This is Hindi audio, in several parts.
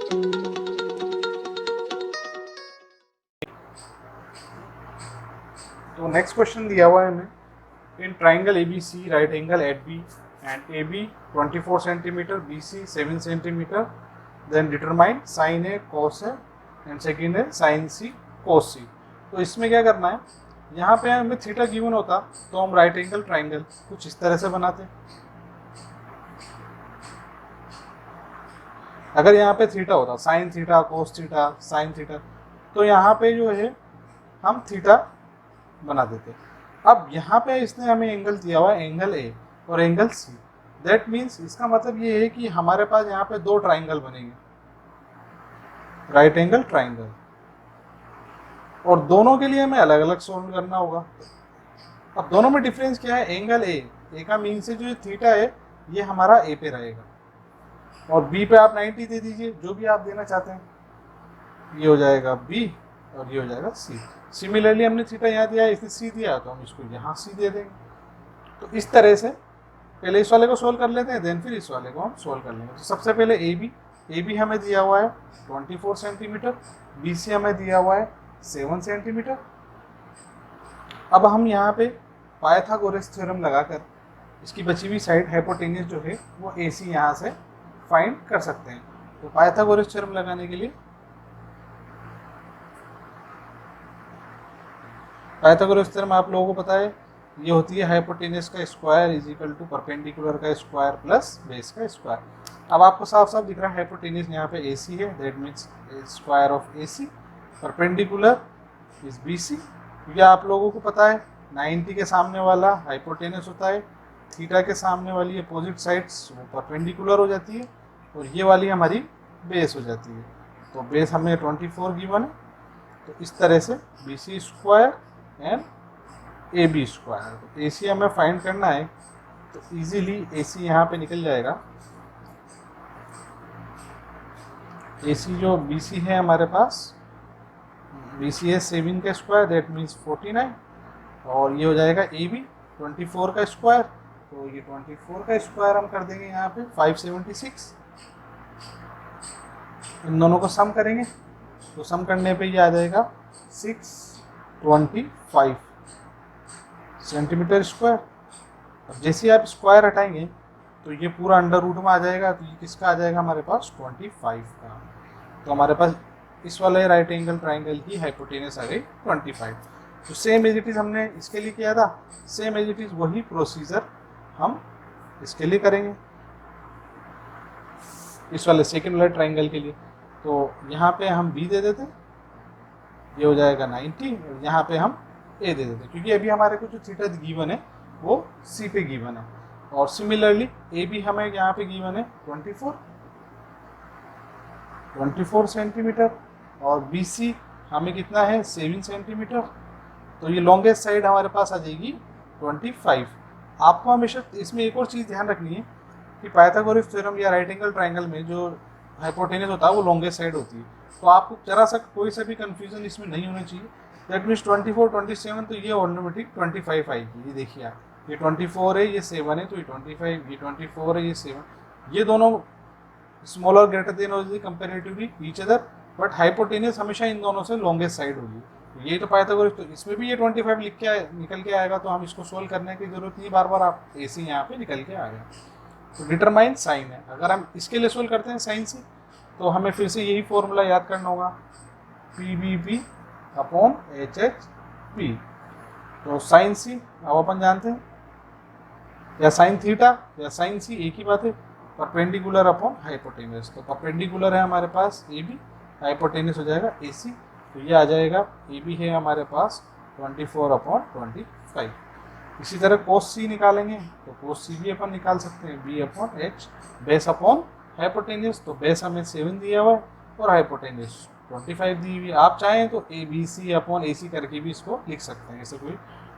तो नेक्स्ट क्वेश्चन दिया हुआ है हमें, in triangle ABC right angle at B and AB 24 centimetre, BC 7 centimetre, then determine sine A cos A and second है साइन C cos C। तो इसमें क्या करना है, यहाँ पे हमें थीटा गिवन होता तो हम राइट एंगल ट्राइंगल कुछ इस तरह से बनाते। अगर यहाँ पे थीटा होता, sine theta cos theta sine theta, तो यहाँ पे जो है हम थीटा बना देते। अब यहाँ पे इसने हमें एंगल दिया हुआ है, एंगल A और एंगल C। दैट मीन्स इसका मतलब ये है कि हमारे पास यहाँ पे दो ट्राइंगल बनेंगे, राइट एंगल ट्राइंगल, और दोनों के लिए हमें अलग अलग सॉल्व करना होगा। अब दोनों में डिफरेंस क्या है, एंगल A का मीन से जो थीटा है ये हमारा A पे रहेगा, और B पे आप 90 दे दीजिए, जो भी आप देना चाहते हैं। ये हो जाएगा B और ये हो जाएगा C। सिमिलरली हमने थीटा यहाँ दिया है, इसने C दिया, तो हम इसको यहाँ C दे देंगे। तो इस तरह से पहले इस वाले को सोल्व कर लेते हैं, देन फिर इस वाले को हम सोल्व कर लेंगे। तो सबसे पहले AB हमें दिया हुआ है 24 सेंटीमीटर, BC हमें दिया हुआ है 7 सेंटीमीटर। अब हम यहाँ पे पाइथागोरस थ्योरम लगाकर इसकी बची हुई साइड हाइपोटेन्यूस जो है वो AC यहाँ से फाइंड कर सकते हैं। तो पाइथागोरस थ्योरम लगाने के लिए पाइथागोरस थ्योरम आप लोगों को पता है, ये होती है हाइपोटेन्यूस का square is equal to perpendicular का स्क्वायर प्लस बेस का स्क्वायर। अब आपको साफ साफ दिख रहा है हाइपोटेन्यूस यहाँ पे AC है, that means square of AC, perpendicular is BC। ये आप लोगों को पता है 90 के सामने वाला हाइपोटेन्यूस होता है, थीटा के सामने वाली अपोजिट साइड्स वो परपेंडिकुलर हो जाती है, और ये वाली हमारी बेस हो जाती है। तो बेस हमें 24 गिवन है, तो इस तरह से BC square and AB square. तो AC हमें फाइंड करना है, तो इजीली AC यहाँ पे निकल जाएगा। AC जो BC है हमारे पास, BC है 7 का स्क्वायर, दैट मीन्स 49, और ये हो जाएगा AB 24 का स्क्वायर, तो ये 24 का स्क्वायर हम कर देंगे यहाँ पे 576। इन दोनों को सम करेंगे, तो सम करने पे ये आ जाएगा 625 सेंटीमीटर स्क्वायर। अब जैसे आप स्क्वायर हटाएंगे तो ये पूरा अंडर रूट में आ जाएगा, तो ये किसका आ जाएगा हमारे पास 25 का। तो हमारे पास इस वाले राइट एंगल ट्राइंगल की हाइपोटेन्यूस आ गई 25। तो सेम एज इट इज हमने इसके लिए किया था, सेम एज इट इज वही प्रोसीजर हम इसके लिए करेंगे, इस वाले सेकेंड वाले ट्राइंगल के लिए। तो यहाँ पे हम B दे देते, ये हो जाएगा 90, और यहाँ पे हम A दे देते, क्योंकि अभी हमारे को जो थीटा गिवन है वो C पे गिवन है। और सिमिलरली AB हमें यहाँ पे गिवन है 24 सेंटीमीटर, और BC हमें कितना है 7 सेंटीमीटर। तो ये लॉन्गेस्ट साइड हमारे पास आ जाएगी 25। आपको हमेशा इसमें एक और चीज़ ध्यान रखनी है कि पाइथागोरस थ्योरम या राइट एंगल ट्राइंगल में जो हाइपोटेन्यूस होता है वो लॉन्गेस्ट साइड होती है। तो आपको जरा सा कोई सा भी कंफ्यूजन इसमें नहीं होना चाहिए। दैट मीन्स 24 27, तो ये ऑटोमेटिक 25 आएगी। ये देखिए आप, ये 24 है, ये 7 है, तो ये 25, ये 24 है, ये 7, ये दोनों स्मॉलर ग्रेटर देन और comparatively each other, but hypotenuse हमेशा इन दोनों से लॉन्गेस्ट साइड होगी। ये तो पाइथागोरस, तो इसमें भी ये 25 लिख के निकल के आएगा, तो हम इसको सोल्व करने की जरूरत नहीं, बार बार आप AC यहाँ पे निकल के आ गया। तो डिटरमाइन साइन है, अगर हम इसके लिए सोल्व करते हैं साइन से, तो हमें फिर से यही फॉर्मूला याद करना होगा, PBP अपॉन HHP। तो साइन C अब अपन जानते हैं, या साइन थीटा या साइन C एक ही बात है, परपेंडिकुलर अपॉन हाइपोटेन्यूस। तो परपेंडिकुलर है हमारे पास AB, हाइपोटेन्यूस हो जाएगा AC, तो ये आ जाएगा AB है हमारे पास 24 अपॉन 25। इसी तरह कोस C निकालेंगे, तो कोस C भी अपन निकाल सकते हैं, B upon H, base upon hypotenuse. तो बेस हमें 7 दिया हुआ है और हाइपोटेन्यूस 25 दी हुई। आप चाहें तो ABC अपॉन AC करके भी इसको लिख सकते हैं, ऐसे कोई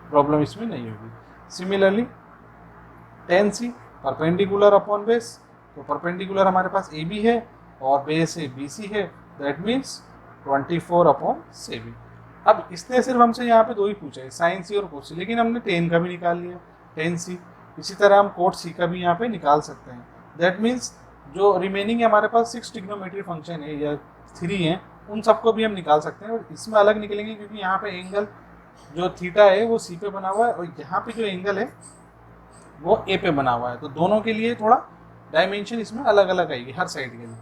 प्रॉब्लम इसमें नहीं होगी। Similarly tan C perpendicular upon base, तो परपेंडिकुलर हमारे पास AB है और बेस है BC है, दैट मीन्स 24 अपॉन 7। अब इसने सिर्फ हमसे यहाँ पे दो ही पूछा है, साइन C और कोस C, लेकिन हमने tan का भी निकाल लिया, tan C। इसी तरह हम कोट C का भी यहाँ पे निकाल सकते हैं। दैट मीन्स जो रिमेनिंग है हमारे पास 6 ट्रिग्नोमेट्री फंक्शन है या 3 हैं, उन सबको भी हम निकाल सकते हैं। और इसमें अलग निकलेंगे क्योंकि यहाँ पे एंगल जो थीटा है वो सी पे बना हुआ है और यहाँ पे जो एंगल है वो ए पे बना हुआ है। तो दोनों के लिए थोड़ा डायमेंशन इसमें अलग अलग आएगी हर साइड के लिए।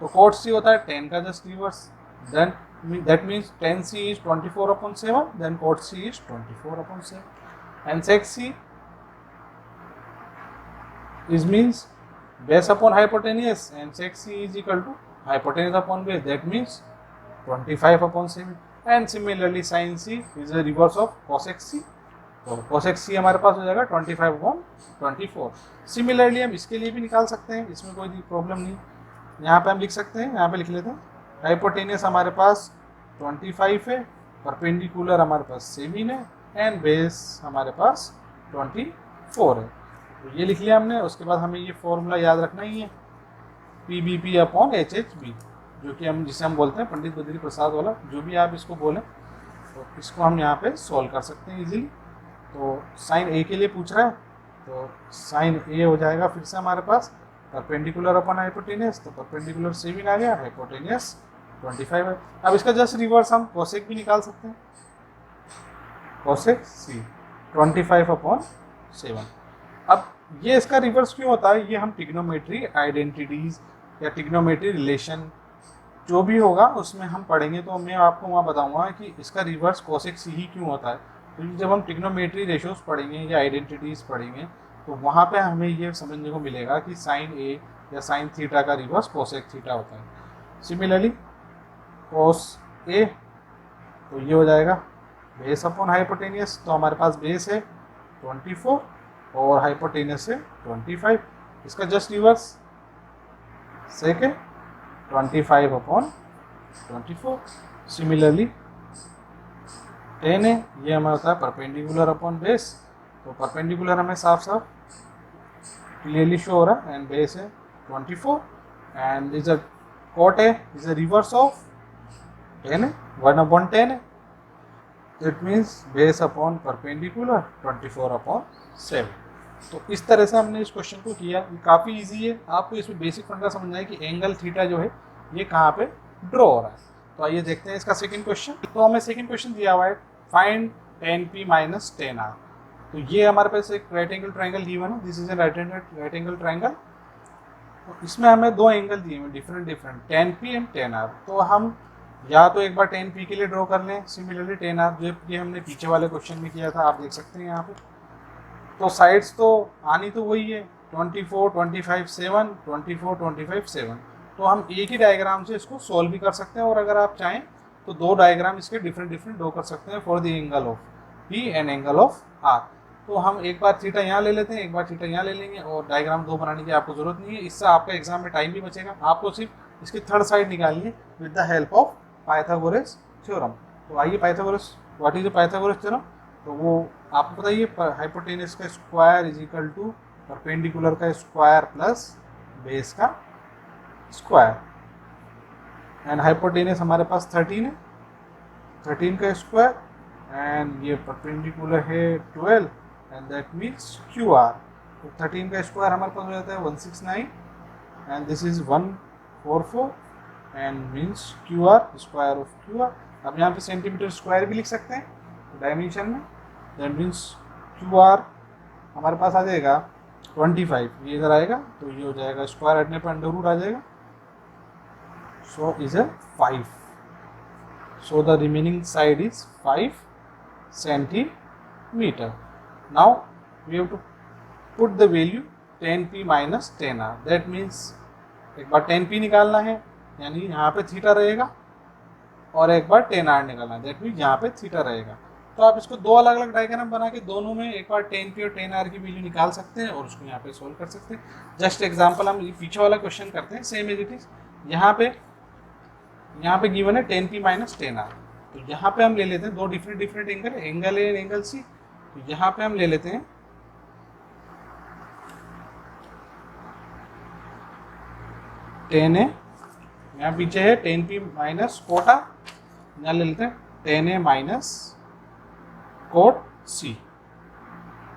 तो cot c होता है 10 का just reverse, then that means 10c is 24/7, then cot c is 24/7 and sec c is means base upon hypotenuse and sec c is equal to hypotenuse upon base, that means 25/7 and similarly sin c is a reverse of cosec c, तो cosec c हमारे पास हो जाएगा 25/24। सिमिलरली हम इसके लिए भी निकाल सकते हैं, इसमें कोई प्रॉब्लम नहीं। यहाँ पे हम लिख सकते हैं, यहाँ पे लिख लेते हैं हाइपोटेनियस हमारे पास 25 है, परपेंडिकुलर हमारे पास 7 है एंड बेस हमारे पास 24 है। तो ये लिख लिया हमने। उसके बाद हमें ये फॉर्मूला याद रखना ही है, PBP/HHB, जो कि हम जिसे हम बोलते हैं पंडित बद्री प्रसाद वाला, जो भी आप इसको बोलें। तो इसको हम यहाँ पे सॉल्व कर सकते हैं इजीली। तो साइन ए के लिए पूछ रहा है, तो साइन ए हो जाएगा फिर से हमारे पास परपेंडिकुलर अपॉन हाइपोटेनियस, तो परपेंडिकुलर 7 आ गया, हाइपोटेनियस 25 है। अब इसका जस्ट रिवर्स हम कोसेक भी निकाल सकते हैं, कोसेक सी 25/7। अब ये इसका रिवर्स क्यों होता है, ये हम ट्रिग्नोमेट्री आइडेंटिटीज या ट्रिग्नोमेट्री रिलेशन जो भी होगा उसमें हम पढ़ेंगे, तो मैं आपको वहाँ बताऊंगा कि इसका रिवर्स कोसेक सी ही क्यों होता है। क्योंकि जब हम ट्रिग्नोमेट्री रेशियोज पढ़ेंगे या आइडेंटिटीज पढ़ेंगे तो वहाँ पे हमें ये समझने को मिलेगा कि साइन ए या साइन थीटा का रिवर्स कोसेक थीटा होता है। सिमिलरली कोस ए, तो ये हो जाएगा बेस अपॉन हाइपोटेनियस, तो हमारे पास बेस है 24 और हाइपोटेनियस है 25, इसका जस्ट रिवर्स सेक है 25/24। सिमिलरली 10 है, ये हमारा होता है परपेंडिकुलर अपॉन बेस, तो परपेंडिकुलर हमें साफ साफ क्लियरली शो हो रहा है एंड बेस है 24 एंड इज अ कॉट है इज अ रिवर्स ऑफ 10 है, 1/10 है, it means base upon perpendicular 24/7। तो इस तरह से हमने इस क्वेश्चन को किया। ये काफ़ी इजी है, आपको इसमें बेसिक फंडा समझना है कि एंगल थीटा जो है ये कहाँ पे ड्रॉ हो रहा है। तो आइए देखते हैं इसका सेकंड क्वेश्चन। तो हमें सेकंड क्वेश्चन दिया हुआ है find tan p - tan r। तो ये हमारे पास एक राइट एंगल ट्राइंगल गिवन है, this is a right angle triangle. तो इसमें हमें दो एंगल दिए हुए different tan p and tan r। तो हम या तो एक बार tan p के लिए ड्रॉ कर लें, सिमिलरली tan r जो ये हमने पीछे वाले क्वेश्चन में किया था, आप देख सकते हैं यहाँ पे। तो साइड्स तो आनी तो वही है 24, 25, 7, 24, 25, 7। तो हम एक ही डायग्राम से इसको सॉल्व भी कर सकते हैं और अगर आप चाहें तो दो डायग्राम इसके डिफरेंट ड्रॉ कर सकते हैं for the angle of P and angle of R। तो हम एक बार थीटा यहाँ ले लेते हैं, एक बार थीटा यहाँ ले लेंगे और डायग्राम दो बनाने की आपको जरूरत नहीं है। इससे आपका एग्जाम में टाइम भी बचेगा, आपको सिर्फ इसकी थर्ड साइड निकालनी है with the help of Pythagoras theorem. तो आइए Pythagoras, what is the Pythagoras theorem, तो वो आपको बताइए हाइपोटेनस का square is equal to perpendicular का स्क्वायर प्लस बेस का स्क्वायर एंड हाइपोटेनस हमारे पास 13 है, 13 का स्क्वायर एंड ये परपेंडिकुलर है 12 एंड दैट मीन्स QR। तो 13 का स्क्वायर हमारे पास हो जाता है 169 and this is 144 and means QR square of QR। अब यहाँ पे सेंटीमीटर स्क्वायर भी लिख सकते हैं डायमेंशन में, दैट मीन्स QR हमारे पास आ जाएगा 25, ये इधर आएगा तो ये हो जाएगा स्क्वायर हटने पर अंडर रूट आ जाएगा, so is a 5, so the remaining side is 5 centimeter. Now we have to put the value tan p minus tan r, that means एक बार tan p निकालना है यानी यहाँ पे थीटा रहेगा और एक बार tan r निकालना है, that means यहाँ पे थीटा रहेगा। तो आप इसको दो अलग अलग डायग्राम बना के दोनों में एक बार tan p और tan r की वैल्यू निकाल सकते हैं और उसको यहाँ पे सोल्व कर सकते हैं। जस्ट एग्जांपल हम पीछे वाला क्वेश्चन करते हैं, सेम एज इट इज। यहाँ पे गिवन है tan p minus tan r, तो यहाँ पे हम ले लेते हैं दो different angle, angle A and angle C. तो यहाँ पे हम ले लेते हैं tan ए, यहाँ पीछे है tan p माइनस कोटा, यहाँ ले लेते हैं tan ए माइनस कोट सी।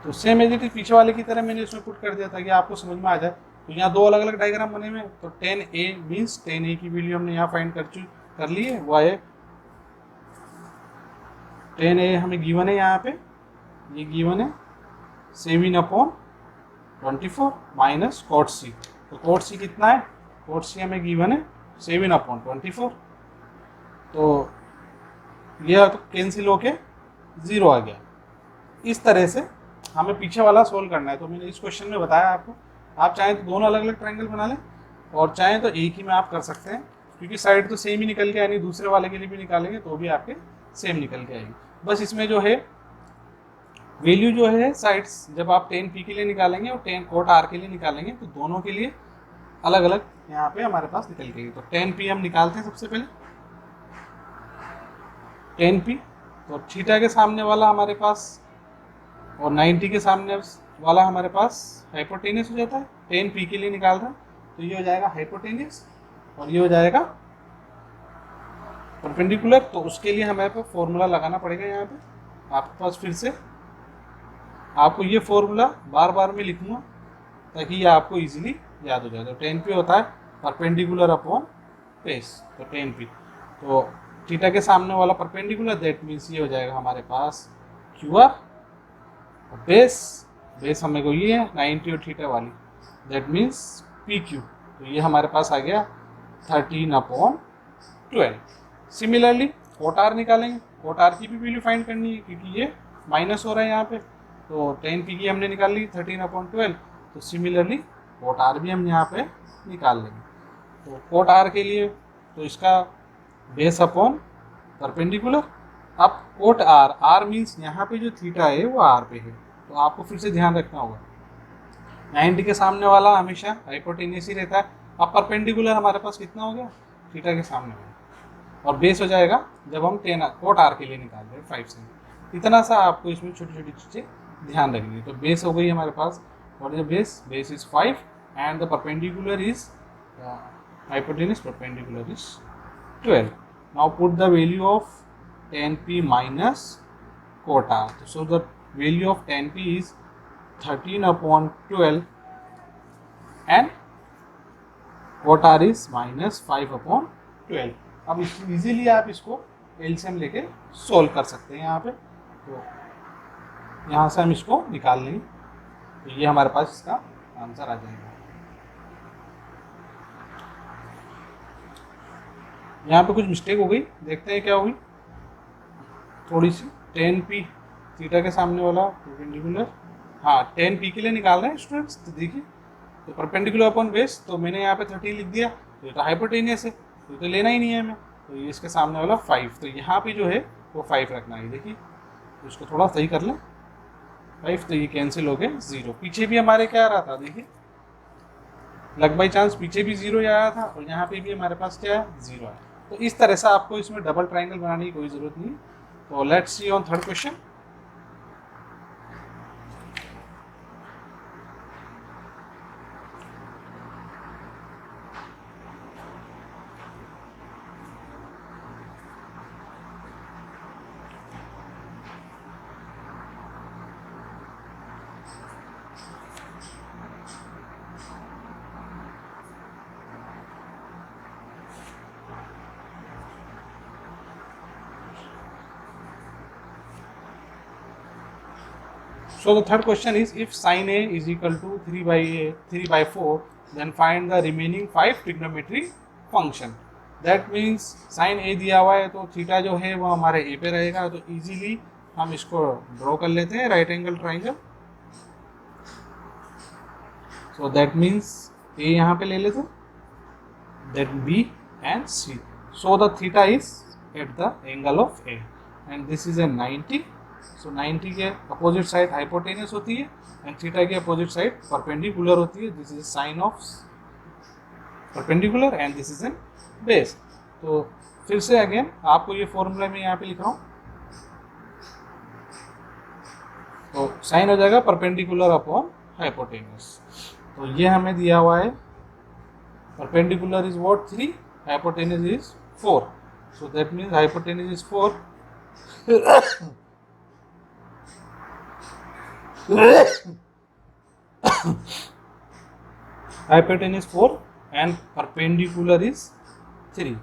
तो सेम एज इट इज पीछे वाले की तरह मैंने इसमें पुट कर दिया ताकि आपको समझ में आ जाए। तो यहाँ दो अलग अलग डायग्राम बने हुए हैं। तो 10A मीन्स 10A की वैल्यू हमने यहाँ फाइंड कर ली है, वो है 10A हमें गिवन है यहाँ पे, ये गिवन है 7/24 माइनस कॉट सी। तो कॉट सी कितना है, कॉट सी हमें गिवन है 7/24। तो यह तो कैंसिल होके 0 आ गया। इस तरह से हमें पीछे वाला सोल्व करना है। तो मैंने इस क्वेश्चन में बताया आपको, आप चाहें तो दोनों अलग अलग ट्रायंगल बना लें और चाहें तो एक ही में आप कर सकते हैं, क्योंकि साइड तो सेम ही निकल के यानी दूसरे वाले के लिए भी निकालेंगे तो भी आपके सेम निकल के आएगी। बस इसमें जो है वैल्यू जो है साइड्स, जब आप 10P के लिए निकालेंगे और 10 कोट R के लिए निकालेंगे तो दोनों के लिए अलग अलग यहाँ पे हमारे पास निकल गई। तो 10P हम निकालते हैं सबसे पहले, 10P तो थीटा के सामने वाला हमारे पास और 90 के सामने वाला हमारे पास हाइपोटेनियस हो जाता है। 10P के लिए निकाल रहा है तो ये हो जाएगा हाइपोटेनियस और ये हो जाएगा परपेंडिकुलर। तो उसके लिए हमारे पास फॉर्मूला लगाना पड़ेगा। यहाँ पे आपके पास फिर से आपको ये फॉर्मूला बार बार में लिखूंगा ताकि ये आपको इजीली याद हो जाए। तो 10P होता है परपेंडिकुलर अपॉन बेस। तो 10P तो थीटा के सामने वाला परपेंडिकुलर, दैट मीन्स ये हो जाएगा हमारे पास QR। बेस हमें को ये है 90 और थीटा वाली, दैट मीन्स PQ। तो ये हमारे पास आ गया 13/12। सिमिलरली कोट R निकालेंगे, कोट R की भी वैल्यू फाइंड करनी है क्योंकि ये माइनस हो रहा है यहाँ पे। तो 10P की हमने निकाल ली 13/12। तो सिमिलरली कोट R भी हम यहाँ पे निकाल लेंगे। तो कोट R के लिए तो इसका बेस अपॉन परपेंडिकुलर। अब कोट R मीन्स यहाँ पे जो थीटा है वो R पे है, तो आपको फिर से ध्यान रखना होगा 90 के सामने वाला हमेशा हाइपोटेनियस ही रहता है। अब परपेंडिकुलर हमारे पास कितना हो गया, थीटा के सामने वाला, और बेस हो जाएगा जब हम 10 कोट R के लिए निकाल रहे हैं 5 से। इतना सा आपको इसमें छोटी छोटी चीज़ें ध्यान रखनी है। तो बेस हो गई हमारे पास, what is the base is 5 and the perpendicular is hypotenuse perpendicular is 12. Now put the value of 10P minus cot R. So the value of 10P is 13/12 and cot R is minus 5/12. अब इजीली आप इसको एलसीएम लेके सोल्व कर सकते हैं यहाँ पे। तो यहाँ से हम इसको निकाल लेंगे तो ये हमारे पास इसका आंसर आ जाएगा। यहाँ पे कुछ मिस्टेक हो गई, देखते हैं क्या हुई थोड़ी सी। 10P थीटा के सामने वाला परपेंडिकुलर, हाँ 10P के लिए निकाल रहे हैं स्टूडेंट्स। तो देखिए तो परपेंडिकुलर अपॉन बेस, तो मैंने यहाँ पे 30 लिख दिया, तो ये तो हाइपोटेनियस है तो लेना ही नहीं है हमें। तो ये इसके सामने वाला 5, तो यहाँ पे जो है वो 5 रखना है। देखिए तो इसको थोड़ा सही कर लें 5, तो ये कैंसिल हो गए 0। पीछे भी हमारे क्या आ रहा था, देखिए लग बाई चांस पीछे भी 0 आया था और यहाँ पे भी हमारे पास क्या है 0 है। तो इस तरह से आपको इसमें डबल ट्रायंगल बनाने की कोई ज़रूरत नहीं। तो let's see on third question. So the third question is, if sin A is equal to 3/4, then find the remaining 5 trigonometry function. That means sin A दिया हुआ है तो थीटा जो है वो हमारे A पे रहेगा। तो इजीली हम इसको ड्रॉ कर लेते हैं right angle triangle. So that means A यहाँ पे ले लेते हैं, then B and C. So the theta is at the angle of A and this is a 90. सो 90 के अपोजिट साइड हाइपोटेनियस होती है एंड थीटा के अपोजिट साइड परपेंडिकुलर होती है। This is sine of perpendicular and this is an base. तो फिर से अगेन आपको ये फॉर्मूला मैं यहाँ पे लिख रहा हूँ। तो साइन हो जाएगा परपेंडिकुलर अपॉन हाइपोटेनियस। तो ये हमें दिया हुआ है perpendicular is what 3, hypotenuse is 4। So that means hypotenuse is 4 hypotenuse 4 and perpendicular is 3.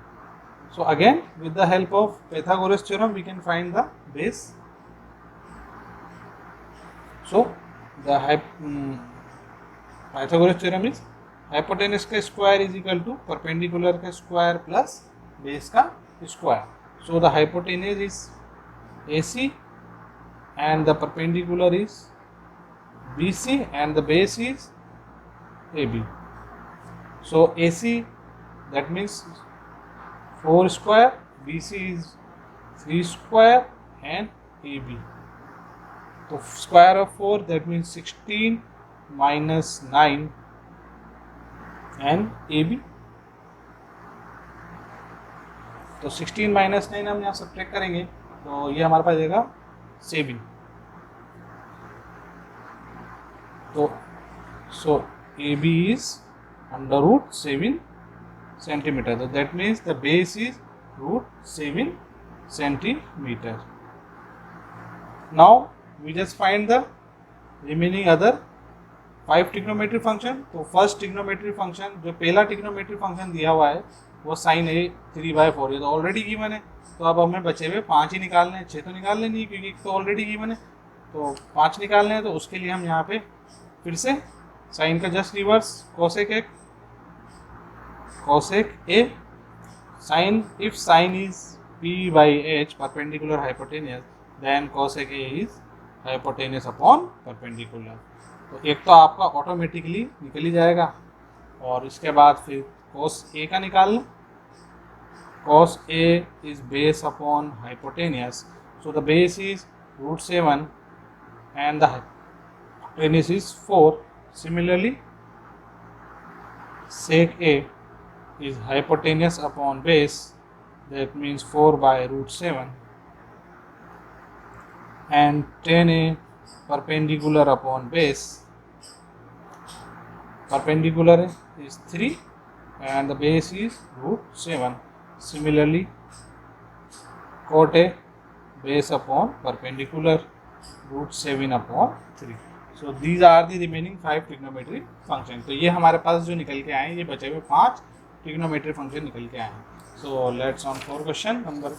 So again, with the help of Pythagoras theorem, we can find the base. So the Pythagoras theorem is hypotenuse का square is equal to perpendicular का square plus base का square. So the hypotenuse is AC and the perpendicular is BC and the base is AB. So AC, that means 4 square, BC is 3 square and AB. So square of 4, that means 16 minus 9 and AB. तो 16 माइनस 9 हम यहाँ सब्ट्रैक्ट करेंगे तो ये हमारे पास आएगा 7. तो so AB is under root 7 centimeter. So that means the base is root 7 centimeter. Now we just find the remaining other 5 trigonometry function. तो फर्स्ट trigonometry function, जो पहला trigonometry function दिया हुआ है वो sin a 3/4, ये तो ऑलरेडी गिवन है. तो अब हमें बचे हुए 5 ही निकालने हैं, 6 तो निकालने नहीं क्योंकि एक तो ऑलरेडी गिवन है. तो 5 निकालने हैं, तो उसके लिए हम यहाँ पे फिर से साइन का just reverse cosec A sine, if sine is p/h perpendicular hypotenuse then cosec A is hypotenuse upon perpendicular. तो एक तो आपका ऑटोमेटिकली निकल ही जाएगा और इसके बाद फिर कोस ए का निकालना. Cos A is base upon hypotenuse, so the base is √7 and the hypotenuse is 4. Similarly, sec A is hypotenuse upon base, that means 4/√7, and tan A perpendicular upon base, perpendicular is 3 and the base is √7. Similarly, cot A base upon perpendicular √7/3. So these are the remaining 5 trigonometry function. तो ये हमारे पास जो निकल के आए, ये बचे हुए 5 trigonometry function निकल के आए हैं. So let's on for question number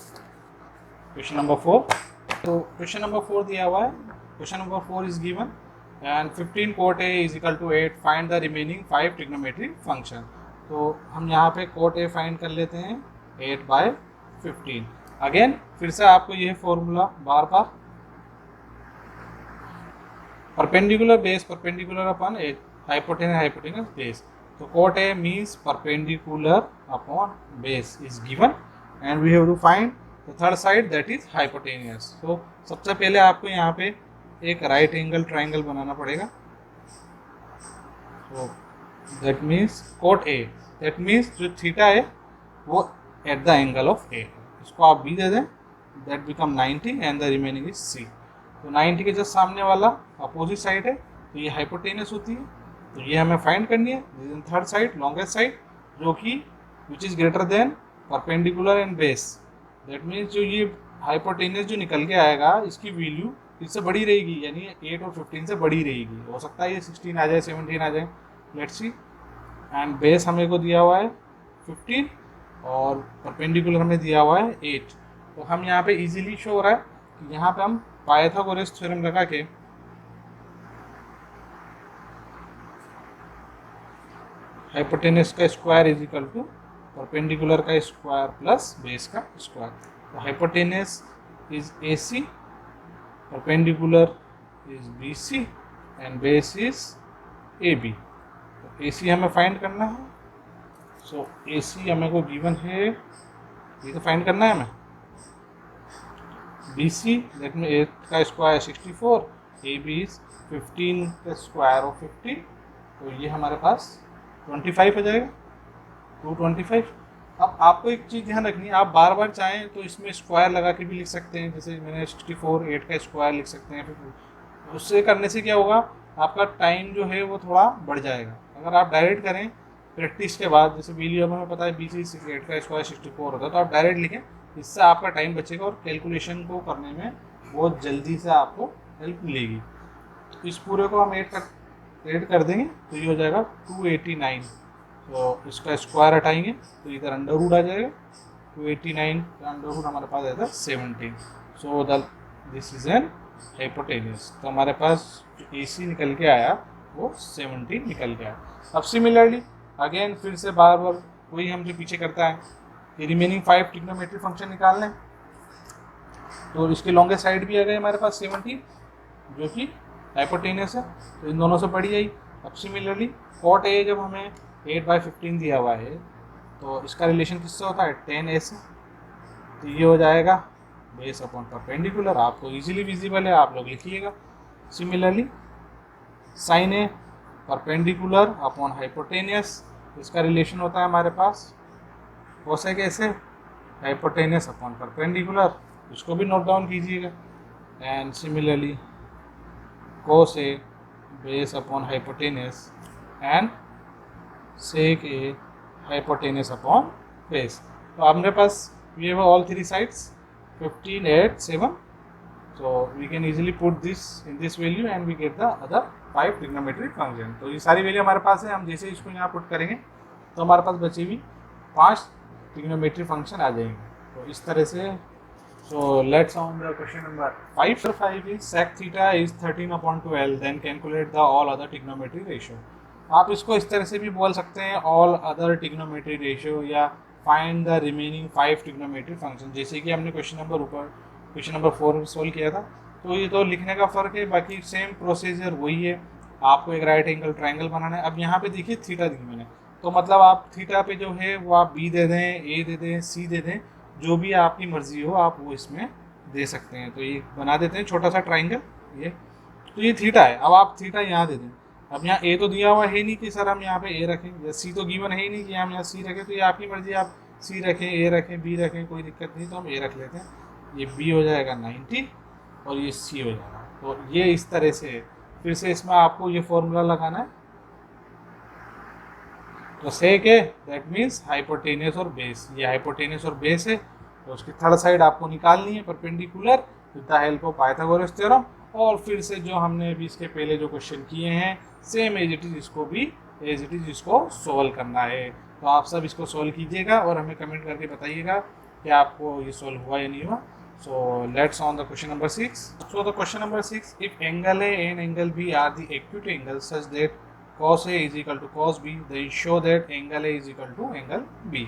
4. तो question number 4 दिया हुआ है. Question number 4 is given and 15 cot A is equal to 8. Find the remaining 5 trigonometry function. तो हम यहाँ पे cot A find कर लेते हैं 8/15. अगेन फिर से आपको ये फॉर्मूला बार बार, perpendicular base perpendicular upon a hypotenuse base. So cot A means perpendicular upon base is given and we have to find the third side, that is hypotenuse. So सबसे पहले आपको यहाँ पे एक right angle triangle बनाना पड़ेगा. So that means cot A, that means जो थीटा है वो at the angle of A, इसको आप B दे दें, that become 90 and the remaining is C. तो 90 के जस्ट सामने वाला अपोजिट साइड है, तो ये हाइपोटेनस होती है. तो ये हमें फाइंड करनी है. थर्ड साइड, लॉन्गेस्ट साइड, जो कि which is greater than perpendicular and base. That means जो ये हाइपोटेनस जो निकल के आएगा, इसकी वैल्यू इससे बड़ी रहेगी, यानी 8 और 15 से बड़ी रहेगी. हो सकता है ये 16 आ जाए, 17 आ जाए, लेट्स सी. एंड बेस हमें को दिया हुआ है 15 और परपेंडिकुलर हमें दिया हुआ है 8. तो हम यहाँ पे इजीली शो हो रहा है कि यहाँ पे हम पाइथागोरस थ्योरम लगा के हाइपोटेनस का square is equal to perpendicular का स्क्वायर प्लस बेस का स्क्वायर. तो hypotenuse is AC, perpendicular is BC and base is AB. तो AC हमें फाइंड करना है. सो AC हमें को गिवन है, ये तो फाइंड करना है हमें. BC, that means 8 का स्क्वायर 64, AB is 15 का स्क्वायर ऑफ 50. तो ये हमारे पास 25 हो जाएगा, 225. अब आपको एक चीज़ ध्यान रखनी है, आप बार बार चाहें तो इसमें स्क्वायर लगा के भी लिख सकते हैं. जैसे मैंने 64, 8 का स्क्वायर लिख सकते हैं. फिर उससे करने से क्या होगा, आपका टाइम जो है वो थोड़ा बढ़ जाएगा. अगर आप डायरेक्ट करें प्रैक्टिस के बाद, जैसे वैल्यू हमें पता है BC 8 का स्क्वायर 64 होता है, तो आप डायरेक्ट लिखें, इससे आपका टाइम बचेगा और कैलकुलेशन को करने में बहुत जल्दी से आपको हेल्प मिलेगी. तो इस पूरे को हम ऐड ऐड कर देंगे तो ये हो जाएगा 289। तो इसका स्क्वायर हटाएंगे तो इधर अंडर रूट आ जाएगा, 289 का अंडर रूट हमारे पास आया था 17। So this is an hypotenuse. तो हमारे पास जो AC निकल के आया वो 17 निकल गया। अब सिमिलरली अगेन फिर से बार बार वही हम जो पीछे करता है कि रिमेनिंग 5 ट्रिग्नोमेट्रिक फंक्शन निकालने। तो इसके लॉन्गेस्ट साइड भी आ गए हमारे पास 17 जो कि हाइपोटेन्यूस है, तो इन दोनों से बढ़ी आई। अब सिमिलरली कॉट A जब हमें 8/15 दिया हुआ है तो इसका रिलेशन किससे होता है 10A से, तो ये हो जाएगा बेस अपॉन परपेंडिकुलर। आपको इजीली विजिबल है, आप लोग लिखिएगा। Similarly sign A perpendicular upon hypotenuse, इसका रिलेशन होता है हमारे पास कोसेक A से हाइपोटेनियस अपॉन परपेंडिकुलर, इसको भी नोट डाउन कीजिएगा। And similarly cos A base upon hypotenuse and sec A hypotenuse upon base। तो हमारे पास we have all three sides 15, 8, 7, so we can easily put this in this value and we get the other 5 trigonometric function। तो ये सारी वैल्यू हमारे पास है, हम जैसे इसको यहाँ पुट करेंगे तो हमारे पास बची हुई 5 trigonometric फंक्शन आ जाएंगे। तो इस तरह से so let's on the question number 5। 5 is sec theta is 13/12, then calculate the all other trigonometric ratio। आप इसको इस तरह से भी बोल सकते हैं ऑल अदर ट्रिग्नोमेट्री रेशियो या find the remaining 5 trigonometry function, जैसे कि हमने क्वेश्चन नंबर 4 में सोल्व किया था। तो ये तो लिखने का फ़र्क है, बाकी सेम प्रोसीजर वही है। आपको एक राइट एंगल ट्रायंगल बनाना है। अब यहाँ पे देखिए थीटा दी मैंने, तो मतलब आप थीटा पे जो है वो आप B दे दें, A दे दें, C दे दें, जो भी आपकी मर्जी हो आप वो इसमें दे सकते हैं। तो ये बना देते हैं छोटा सा ट्राइंगल ये, तो ये थीटा है। अब आप थीटा यहाँ दे दें। अब यहाँ A तो दिया हुआ है नहीं कि सर हम यहाँ पे A रखें, या C तो गिवन है ही नहीं कि हम यहाँ C रखें, तो ये आपकी मर्जी, आप C रखें, A रखें, B रखें, कोई दिक्कत नहीं। तो हम A रख लेते हैं। ये B हो जाएगा 90 और ये C हो जाएगा। तो ये इस तरह से फिर से इसमें आपको ये फॉर्मूला लगाना है। तो सेक है दैट मीन्स हाइपोटेनियस और बेस, ये हाइपोटेनियस और बेस है, तो उसकी थर्ड साइड आपको निकालनी है perpendicular with the help of Pythagoras theorem. और फिर से जो हमने अभी इसके पहले जो क्वेश्चन किए हैं सेम एज इट इज इसको भी एज इट इज इसको सोल्व करना है। तो आप सब इसको सोल्व कीजिएगा और हमें कमेंट करके बताइएगा कि आपको ये सोल्व हुआ या नहीं हुआ। So let's on the question number 6। So the question number 6, if angle A and angle B are the acute angle such that cos A is equal to cos B, then show that angle A is equal to angle B।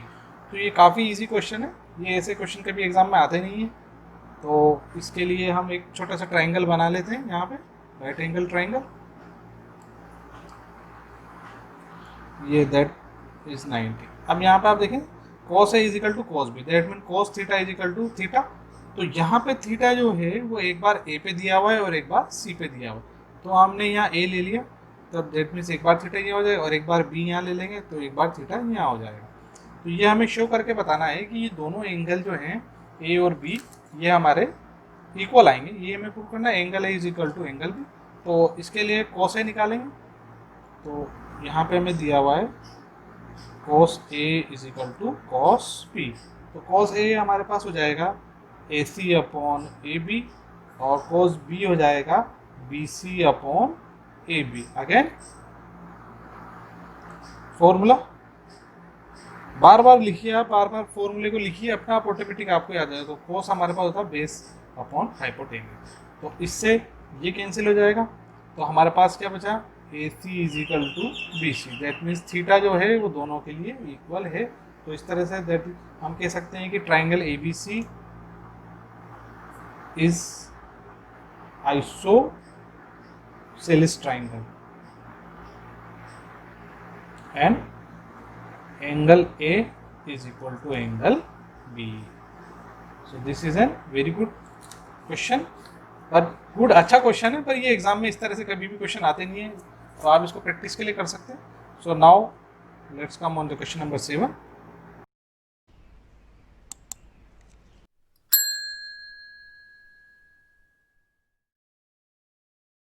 तो ये काफ़ी इजी क्वेश्चन है, ये ऐसे क्वेश्चन कभी एग्जाम में आते नहीं है। तो इसके लिए हम एक छोटा सा ट्राइंगल बना लेते हैं यहाँ पे, राइट एंगल ट्राइंगल, ये दैट इज 90। अब यहाँ पे आप देखें cos A is equal to cos B, that mean cos theta is equal to theta. तो यहाँ पे थीटा जो है वो एक बार A पे दिया हुआ है और एक बार C पे दिया हुआ है। तो हमने यहाँ A ले लिया, तो दैट मीन्स एक बार थीटा यहाँ हो जाएगा और एक बार B यहाँ ले लेंगे तो एक बार थीटा यहाँ हो जाएगा। तो ये हमें शो करके बताना है कि ये दोनों एंगल जो हैं A और B ये हमारे इक्वल आएंगे। ये हमें प्रूव करना है, angle A is equal to angle B। तो इसके लिए cos A निकालेंगे। तो यहाँ पे हमें दिया हुआ है cos A is equal to cos B। तो cos A हमारे पास हो जाएगा AC अपॉन AB और cos B हो जाएगा BC upon AB। Again formula बार बार लिखिए, आप बार बार फॉर्मूले को लिखिए, अपना आप ऑटोमेटिक आपको याद आ जाएगा। तो cos हमारे पास होता है बेस अपॉन हाइपोटेन्यूस, तो इससे ये कैंसिल हो जाएगा। तो हमारे पास क्या बचा, AC is equal to BC, that means theta जो है वो दोनों के लिए इक्वल है। तो इस तरह से दैट हम कह सकते हैं कि triangle ABC is isosceles triangle and angle A is equal to angle B। So this is a very good question, पर गुड अच्छा क्वेश्चन है, पर ये एग्जाम में इस तरह से कभी भी क्वेश्चन आते नहीं है, तो आप इसको प्रैक्टिस के लिए कर सकते हैं। So now let's come on the question number 7।